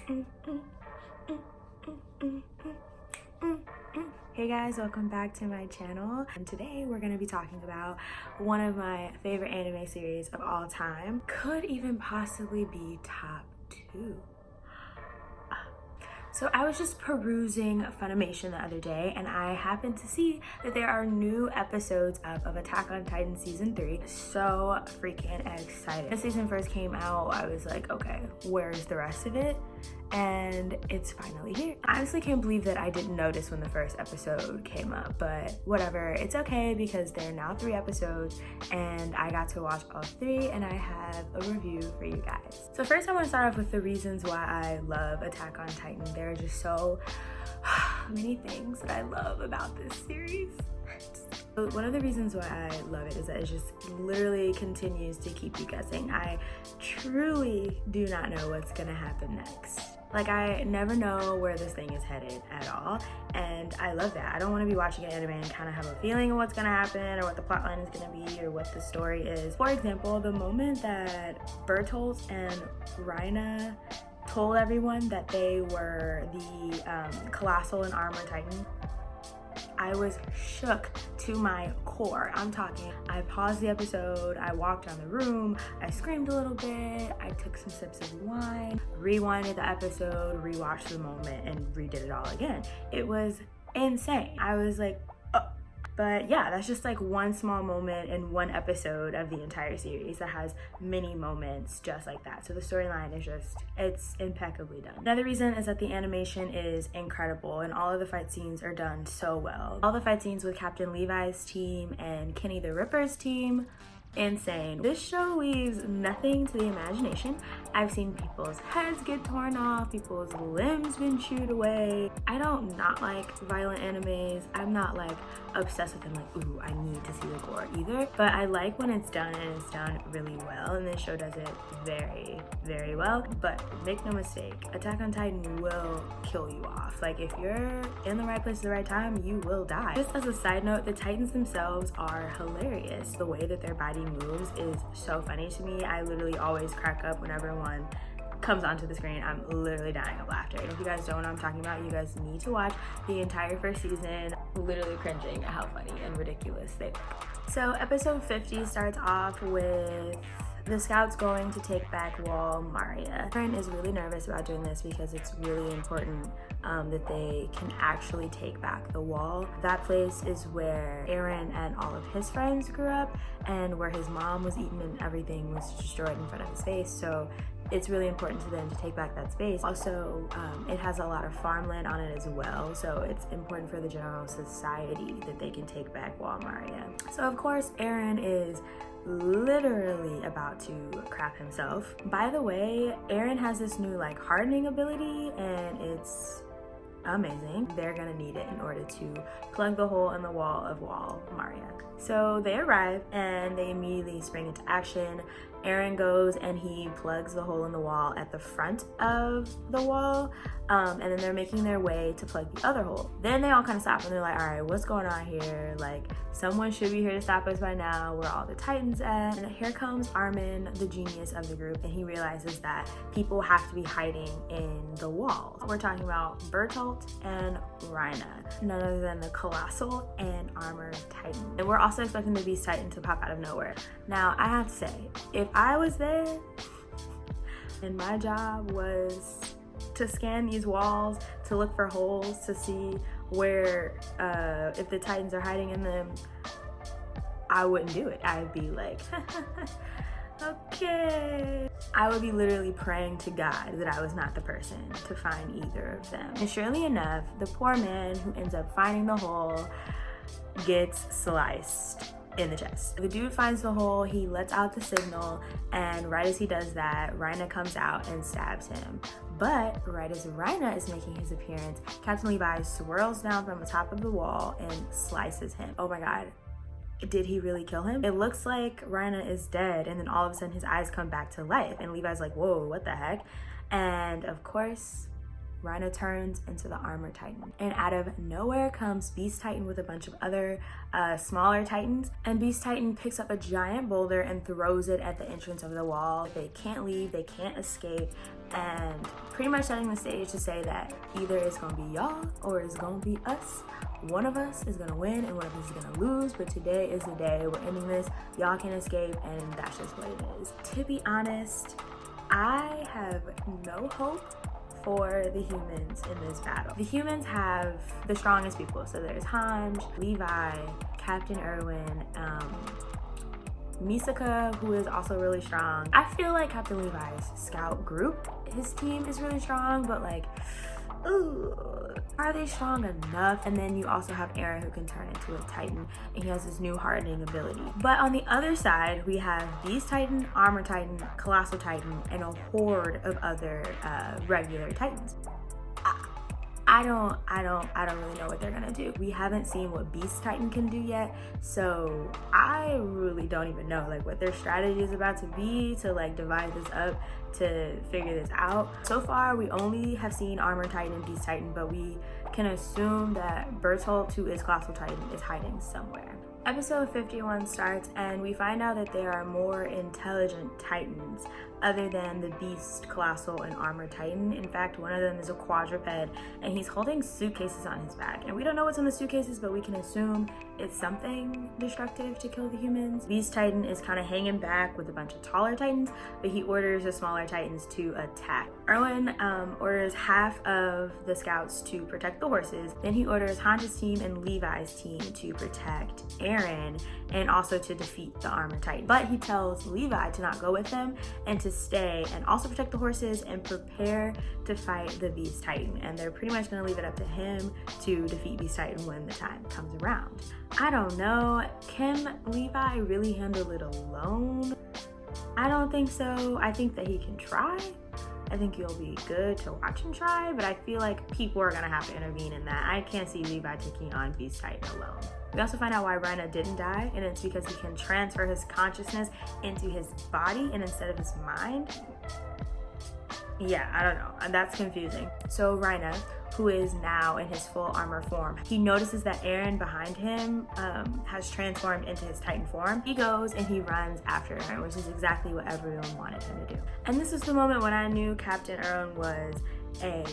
Hey guys, welcome back to my channel, and today we're going to be talking about one of my favorite anime series of all time. Could even possibly be top 2. So I was just perusing Funimation the other day and I happened to see that there are new episodes of Attack on Titan Season 3. So freaking excited. When season first came out, I was like, okay, where's the rest of it? And it's finally here. I honestly can't believe that I didn't notice when the first episode came up, but whatever, it's okay because there are now 3 episodes and I got to watch all 3 and I have a review for you guys. So first I want to start off with the reasons why I love Attack on Titan. There are just so many things that I love about this series. One of the reasons why I love it is that it just literally continues to keep you guessing. I truly do not know what's gonna happen next. Like, I never know where this thing is headed at all, and I love that. I don't want to be watching an anime and kind of have a feeling of what's gonna happen or what the plotline is gonna be or what the story is. For example, the moment that Bertolt and Reiner told everyone that they were the Colossal and Armor Titan, I was shook to my core. I'm talking, I paused the episode, I walked around the room, I screamed a little bit, I took some sips of wine, rewinded the episode, rewatched the moment, and redid it all again. It was insane. I was like, oh. But yeah, that's just like one small moment in one episode of the entire series that has many moments just like that. So the storyline is just, it's impeccably done. Another reason is that the animation is incredible and all of the fight scenes are done so well. All the fight scenes with Captain Levi's team and Kenny the Ripper's team, insane. This show leaves nothing to the imagination. I've seen people's heads get torn off, people's limbs been chewed away. I don't not like violent animes. I'm not like obsessed with them like, ooh, I need to see the gore either. But I like when it's done and it's done really well, and this show does it very, very well. But make no mistake, Attack on Titan will kill you off. Like, if you're in the right place at the right time, you will die. Just as a side note, the Titans themselves are hilarious. The way that their body moves is so funny to me. I literally always crack up whenever one comes onto the screen. I'm literally dying of laughter. And if you guys don't know what I'm talking about, you guys need to watch the entire first season. Literally cringing at how funny and ridiculous they are. So episode 50 starts off with the scouts going to take back Wall Maria. Eren is really nervous about doing this because it's really important that they can actually take back the wall. That place is where Eren and all of his friends grew up and where his mom was eaten and everything was destroyed in front of his face. So it's really important to them to take back that space. Also, it has a lot of farmland on it as well, so it's important for the general society that they can take back Wall Maria. So of course, Eren is literally about to crap himself. By the way, Eren has this new like hardening ability and it's amazing. They're gonna need it in order to plug the hole in the wall of Wall Maria. So they arrive and they immediately spring into action. Eren goes and he plugs the hole in the wall at the front of the wall, and then they're making their way to plug the other hole. Then they all kind of stop and they're like, all right, what's going on here? Like, someone should be here to stop us by now. Where are all the Titans at? And here comes Armin, the genius of the group, and he realizes that people have to be hiding in the wall. We're talking about Bertolt and Reiner, none other than the Colossal and Armor Titan. And we're also expecting the Beast Titan to pop out of nowhere. Now, I have to say, if I was there and my job was to scan these walls, to look for holes, to see where, if the Titans are hiding in them, I wouldn't do it. I'd be like, okay. I would be literally praying to God that I was not the person to find either of them. And surely enough, the poor man who ends up finding the hole gets sliced in the chest. The dude finds the hole, he lets out the signal, and right as he does that, Reiner comes out and stabs him. But right as Reiner is making his appearance, Captain Levi swirls down from the top of the wall and slices him. Oh my God. Did he really kill him? It looks like Reiner is dead, and then all of a sudden his eyes come back to life, and Levi's like, whoa, what the heck? And of course, Reiner turns into the Armor Titan. And out of nowhere comes Beast Titan with a bunch of other smaller Titans. And Beast Titan picks up a giant boulder and throws it at the entrance of the wall. They can't leave, they can't escape. and pretty much setting the stage to say that either it's gonna be y'all or it's gonna be us. One of us is gonna win and one of us is gonna lose, but today is the day. We're ending this. Y'all can escape, and that's just what it is. To be honest, I have no hope for the humans in this battle. The humans have the strongest people. So there's Hange, Levi, Captain Erwin, Misaka, who is also really strong. I feel like Captain Levi's scout group, his team is really strong, but like, ooh, are they strong enough? And then you also have Eren, who can turn into a Titan, and he has this new hardening ability. But on the other side, we have Beast Titan, Armor Titan, Colossal Titan, and a horde of other regular Titans. I don't really know what they're gonna do. We haven't seen what Beast Titan can do yet, so I really don't even know like what their strategy is about to be to like divide this up to figure this out. So far, we only have seen Armor Titan and Beast Titan, but we can assume that Bertolt, who is Colossal Titan, is hiding somewhere. Episode 51 starts and we find out that there are more intelligent Titans other than the Beast, Colossal, and Armor Titan. In fact, one of them is a quadruped and he's holding suitcases on his back. And we don't know what's in the suitcases, but we can assume it's something destructive to kill the humans. Beast Titan is kind of hanging back with a bunch of taller Titans, but he orders the smaller Titans to attack. Erwin orders half of the scouts to protect the horses. Then he orders Hange's team and Levi's team to protect Eren and also to defeat the Armor Titan. But he tells Levi to not go with them and to stay and also protect the horses and prepare to fight the Beast Titan. And they're pretty much gonna leave it up to him to defeat Beast Titan when the time comes around. I don't know, can Levi really handle it alone? I don't think so. I think that he can try. I think it'll be good to watch him try, but I feel like people are gonna have to intervene in that. I can't see Levi taking on Beast Titan alone. We also find out why Reiner didn't die, and it's because he can transfer his consciousness into his body and instead of his mind. Yeah, I don't know, that's confusing. So Reiner, who is now in his full armor form, he notices that Eren behind him has transformed into his Titan form. He goes and he runs after Eren, which is exactly what everyone wanted him to do. And this is the moment when I knew Captain Eren was a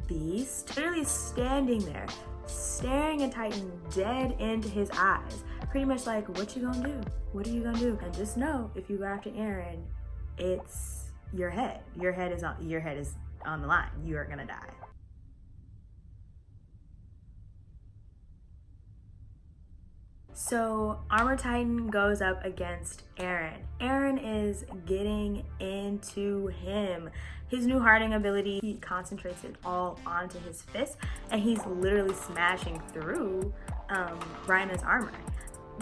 beast, literally standing there, staring a Titan dead into his eyes. Pretty much like, what you gonna do? What are you gonna do? And just know, if you go after Eren, it's your head. Your head is on the line. You are gonna die. So Armor Titan goes up against Eren. Eren is getting into him. His new hardening ability, he concentrates it all onto his fist and he's literally smashing through Reiner's armor.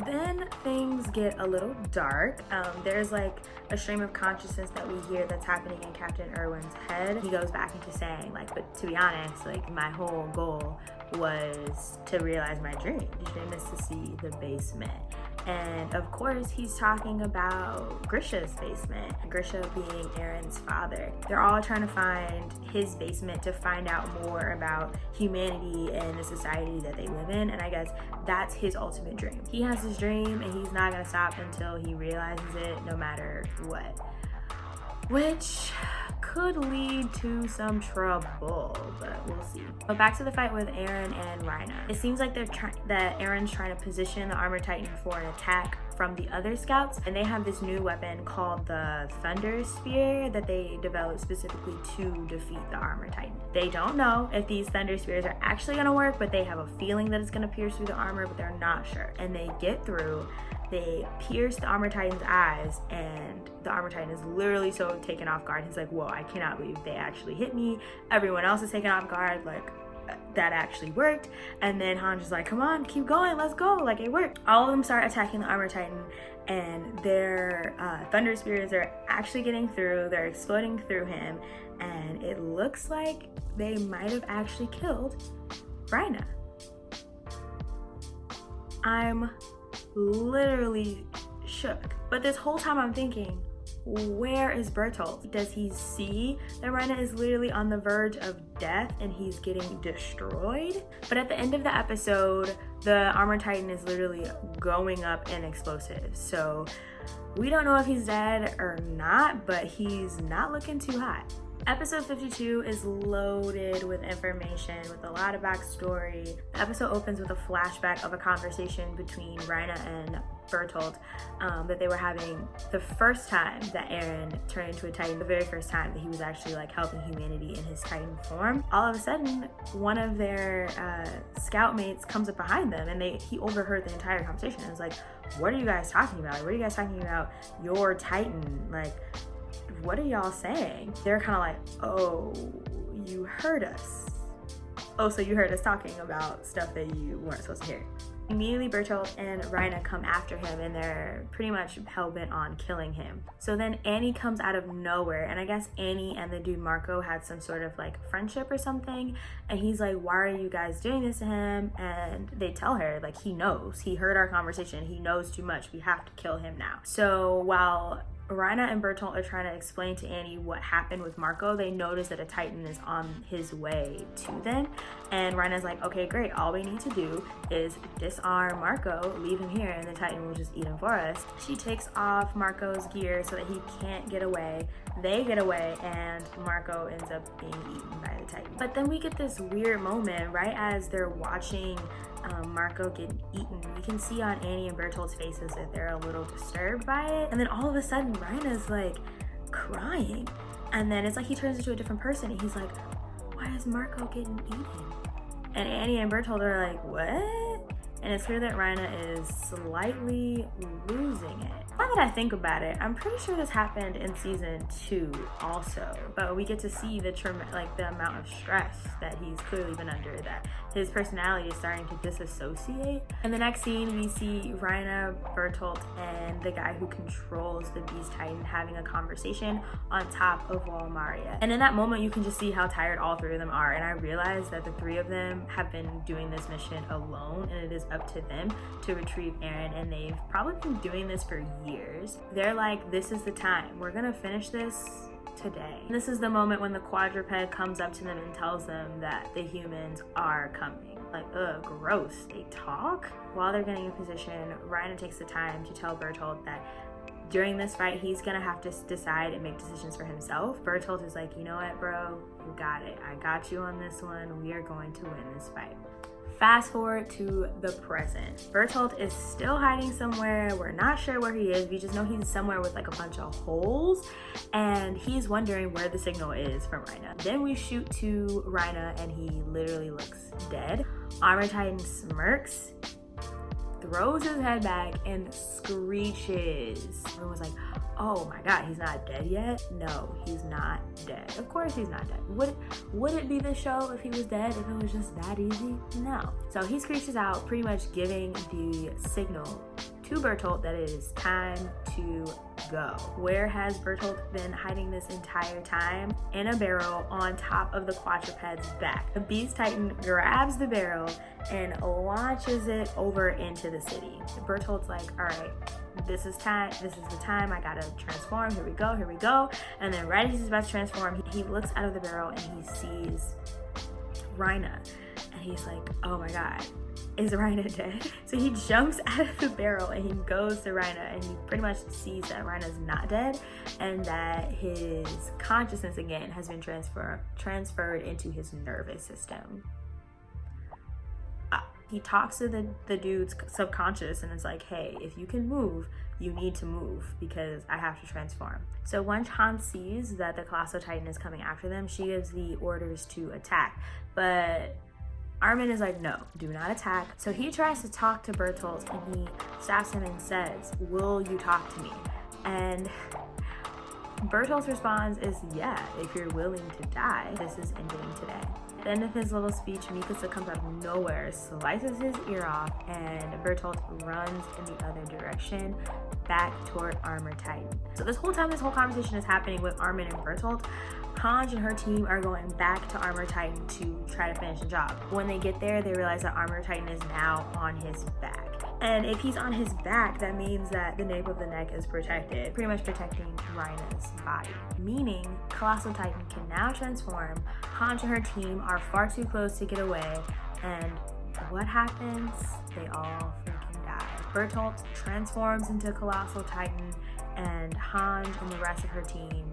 Then things get a little dark. There's like a stream of consciousness that we hear that's happening in Captain Erwin's head. He goes back into saying like, but to be honest, like my whole goal was to realize my dream. The dream is to see the basement. And of course, he's talking about Grisha's basement, Grisha being Eren's father. They're all trying to find his basement to find out more about humanity and the society that they live in. And I guess that's his ultimate dream. He has his dream and he's not gonna stop until he realizes it, no matter what. Which could lead to some trouble, but we'll see. But back to the fight with Eren and Reiner. It seems like that Eren's trying to position the Armor Titan for an attack from the other scouts, and they have this new weapon called the Thunder Spear that they developed specifically to defeat the Armor Titan. They don't know if these Thunder Spears are actually gonna work, but they have a feeling that it's gonna pierce through the armor, but they're not sure. And they get through, they pierce the Armor Titan's eyes, and the Armor Titan is literally so taken off guard. He's like, whoa, I cannot believe they actually hit me. Everyone else is taken off guard, like, that actually worked. And then Hange is like, come on, keep going, let's go, like it worked. All of them start attacking the Armor Titan, and their Thunder Spears are actually getting through, they're exploding through him, and it looks like they might have actually killed Reiner. I'm literally shook. But this whole time I'm thinking, where is Bertolt? Does he see that Reiner is literally on the verge of death and he's getting destroyed? But at the end of the episode, the Armor Titan is literally going up in explosives. So we don't know if he's dead or not, but he's not looking too hot. Episode 52 is loaded with information, with a lot of backstory. The episode opens with a flashback of a conversation between Rhaina and Bertolt that they were having the first time that Eren turned into a Titan, the very first time that he was actually like helping humanity in his Titan form. All of a sudden, one of their scout mates comes up behind them, and he overheard the entire conversation and was like, "What are you guys talking about? What are you guys talking about? Your Titan, like, what are y'all saying?" They're kind of like, "Oh, you heard us. Oh, so you heard us talking about stuff that you weren't supposed to hear." Immediately, Bertolt and Rhaina come after him, and they're pretty much hell-bent on killing him. So then Annie comes out of nowhere, and I guess Annie and the dude Marco had some sort of like friendship or something, and he's like, "Why are you guys doing this to him?" And they tell her, like, he knows. He heard our conversation. He knows too much. We have to kill him now. So while Rhaina and Bertolt are trying to explain to Annie what happened with Marco, they notice that a Titan is on his way to them. And Rhaina's like, "Okay, great. All we need to do is disarm Marco, leave him here, and the Titan will just eat him for us." She takes off Marco's gear so that he can't get away. They get away, and Marco ends up being eaten by the Titan. But then we get this weird moment right as they're watching Marco get eaten. You can see on Annie and Bertolt's faces that they're a little disturbed by it. And then all of a sudden, Rhaina's like crying. And then it's like he turns into a different person, and he's like, "Why is Marco getting eaten?" And Annie and Bertolt are like, "What?" And it's clear that Rhaina is slightly losing it. Now that I think about it, I'm pretty sure this happened in season 2 also, but we get to see the amount of stress that he's clearly been under, that his personality is starting to disassociate. In the next scene, we see Rhaina, Bertolt, and the guy who controls the Beast Titan having a conversation on top of Wall Maria. And in that moment, you can just see how tired all 3 of them are, and I realize that the 3 of them have been doing this mission alone, and it is up to them to retrieve Eren, and they've probably been doing this for years. They're like, "This is the time. We're gonna finish this today." And this is the moment when the quadruped comes up to them and tells them that the humans are coming. Like, ugh, gross. They talk? While they're getting in position, Rhaina takes the time to tell Bertolt that during this fight, he's gonna have to decide and make decisions for himself. Bertolt is like, "You know what, bro? You got it. I got you on this one. We are going to win this fight." Fast forward to the present. Bertolt is still hiding somewhere. We're not sure where he is. We just know he's somewhere with like a bunch of holes, and he's wondering where the signal is from Rhaina. Then we shoot to Rhaina, and he literally looks dead. Armor Titan smirks, throws his head back, and screeches. Everyone was like, "Oh my god, he's not dead yet?" No, he's not dead. Of course he's not dead. Would it be the show if he was dead, if it was just that easy? No. So he screeches out, pretty much giving the signal to Bertolt that it is time to go. Where has Bertolt been hiding this entire time? In a barrel on top of the quadruped's back. The Beast Titan grabs the barrel and launches it over into the city. Bertolt's like, "All right, this is time. This is the time. I gotta transform. Here we go. Here we go." And then right as he's about to transform, he looks out of the barrel and he sees Rhaina, and he's like, "Oh my god, is Rhaina dead?" So he jumps out of the barrel and he goes to Rhaina, and he pretty much sees that Rhaina's not dead and that his consciousness again has been transferred into his nervous system. He talks to the dude's subconscious and is like, "Hey, if you can move, you need to move because I have to transform." So once Han sees that the Colossal Titan is coming after them, she gives the orders to attack. But Armin is like, "No, do not attack." So he tries to talk to Bertolt, and he stops him and says, "Will you talk to me?" And Bertolt's response is, "Yeah, if you're willing to die, this is ending today." At the end of his little speech, Mikasa comes out of nowhere, slices his ear off, and Bertolt runs in the other direction, back toward Armor Titan. So this whole time, this whole conversation is happening with Armin and Bertolt. Hange and her team are going back to Armor Titan to try to finish the job. When they get there, they realize that Armor Titan is now on his back. And if he's on his back, that means that the nape of the neck is protected, pretty much protecting Rhaina's body. Meaning, Colossal Titan can now transform. Hange and her team are far too close to get away, and what happens? They all freaking die. Bertolt transforms into Colossal Titan, and Hange and the rest of her team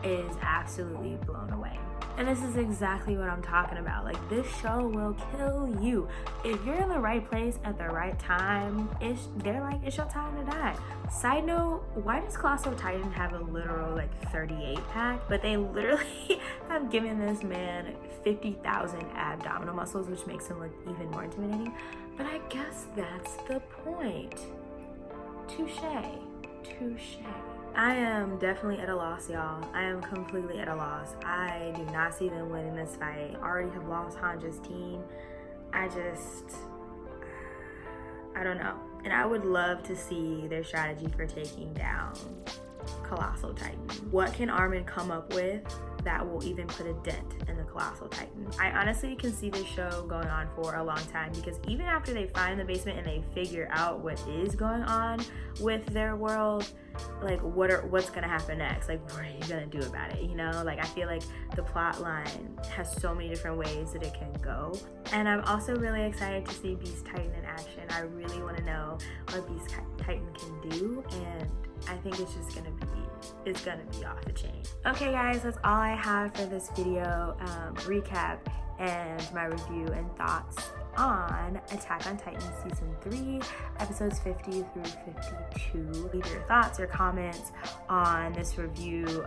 is absolutely blown away. And this is exactly what I'm talking about. Like, this show will kill you. If you're in the right place at the right time, they're like, it's your time to die. Side note, why does Colossal Titan have a literal like 38 pack? But they literally have given this man 50,000 abdominal muscles, which makes him look even more intimidating. But I guess that's the point. Touche. I am definitely at a loss, y'all. I am completely at a loss. I do not see them winning this fight. I already have lost Hanja's team. I don't know. And I would love to see their strategy for taking down Colossal Titan. What can Armin come up with that will even put a dent in the Colossal Titan? I honestly can see this show going on for a long time, because even after they find the basement and they figure out what is going on with their world, like what's gonna happen next? Like, what are you gonna do about it? You know, like, I feel like the plot line has so many different ways that it can go. And I'm also really excited to see Beast Titan in action. I really want to know what Beast Titan can do, and I think it's just gonna be off the chain. Okay guys, that's all I have for this video recap and my review and thoughts on Attack on Titan Season 3, episodes 50 through 52. Leave your thoughts or comments on this review.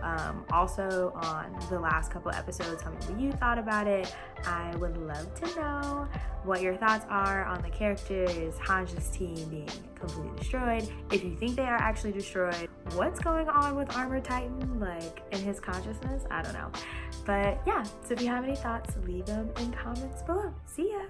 Also on the last couple episodes, tell me what you thought about it. I would love to know what your thoughts are on the characters, Hanja's team being completely destroyed. If you think they are actually destroyed, what's going on with Armored Titan, like in his consciousness? I don't know. But yeah, so if you have any thoughts, leave them in comments below. See ya!